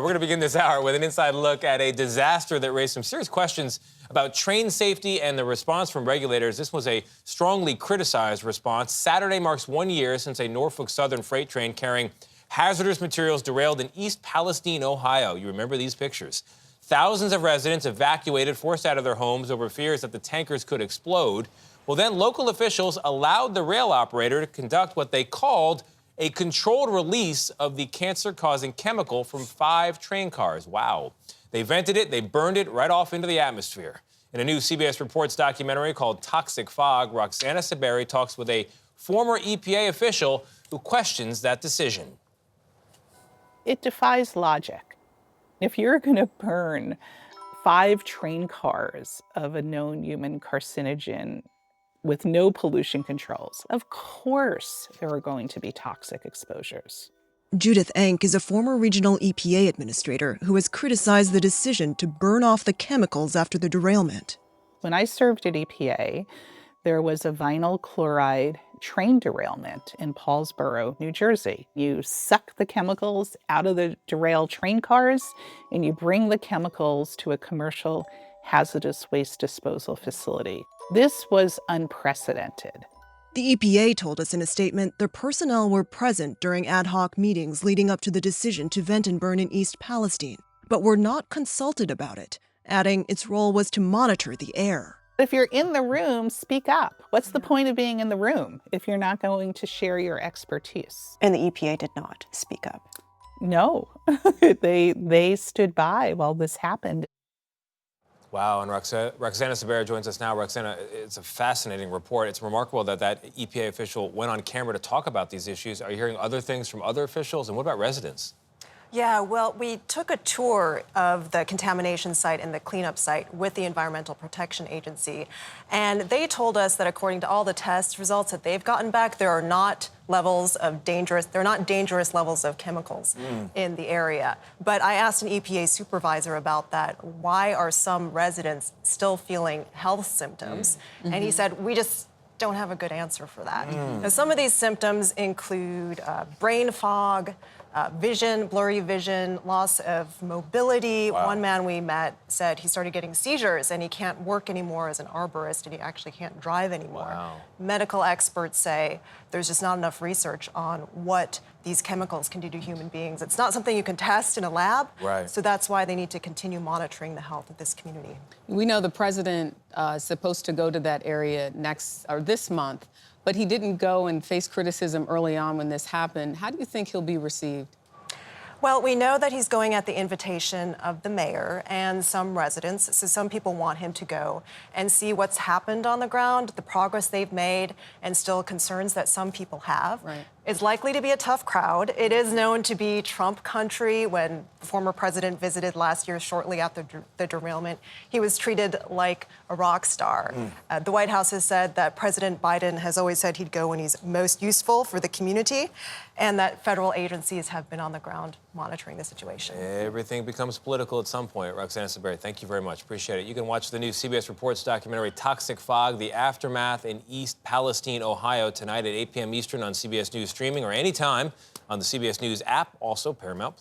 We're going to begin this hour with an inside look at a disaster that raised some serious questions about train safety and the response from regulators. This was a strongly criticized response. Saturday marks 1 year since a Norfolk Southern freight train carrying hazardous materials derailed in East Palestine, Ohio. You remember these pictures. Thousands of residents evacuated, forced out of their homes over fears that the tankers could explode. Well, then local officials allowed the rail operator to conduct what they called a controlled release of the cancer-causing chemical from 5 train cars. Wow. They vented it, they burned it right off into the atmosphere. In a new CBS Reports documentary called Toxic Fog, Roxana Saberi talks with a former EPA official who questions that decision. It defies logic. If you're going to burn 5 train cars of a known human carcinogen with no pollution controls, of course there are going to be toxic exposures. Judith Enck is a former regional EPA administrator who has criticized the decision to burn off the chemicals after the derailment. When I served at EPA, there was a vinyl chloride train derailment in Paulsboro, New Jersey. You suck the chemicals out of the derailed train cars and you bring the chemicals to a commercial hazardous waste disposal facility. This was unprecedented. The EPA told us in a statement their personnel were present during ad hoc meetings leading up to the decision to vent and burn in East Palestine, but were not consulted about it, adding its role was to monitor the air. If you're in the room, speak up. What's the point of being in the room if you're not going to share your expertise? And the EPA did not speak up. No, they stood by while this happened. Wow, and Roxana Saberi joins us now. Roxana, it's a fascinating report. It's remarkable that that EPA official went on camera to talk about these issues. Are you hearing other things from other officials? And what about residents? Yeah, well, we took a tour of the contamination site and the cleanup site with the Environmental Protection Agency, and they told us that according to all the test results that they've gotten back, there are not dangerous levels of chemicals in the area. But I asked an EPA supervisor about that. Why are some residents still feeling health symptoms? And he said, we just don't have a good answer for that. Now, some of these symptoms include brain fog, vision, blurry vision, loss of mobility. Wow. One man we met said he started getting seizures and he can't work anymore as an arborist and he actually can't drive anymore. Wow. Medical experts say there's just not enough research on what these chemicals can do to human beings. It's not something you can test in a lab, right. So that's why they need to continue monitoring the health of this community. We know the president is supposed to go to that area this month, but he didn't go and face criticism early on when this happened. How do you think he'll be received? Well, we know that he's going at the invitation of the mayor and some residents, so some people want him to go and see what's happened on the ground, the progress they've made, and still concerns that some people have. Right. It's likely to be a tough crowd. It is known to be Trump country. When the former president visited last year shortly after the derailment, he was treated like a rock star. The White House has said that President Biden has always said he'd go when he's most useful for the community, and that federal agencies have been on the ground monitoring the situation. Everything becomes political at some point. Roxana Saberi, thank you very much. Appreciate it. You can watch the new CBS Reports documentary Toxic Fog, The Aftermath in East Palestine, Ohio, tonight at 8 p.m. Eastern on CBS News streaming or anytime on the CBS News app, also Paramount+.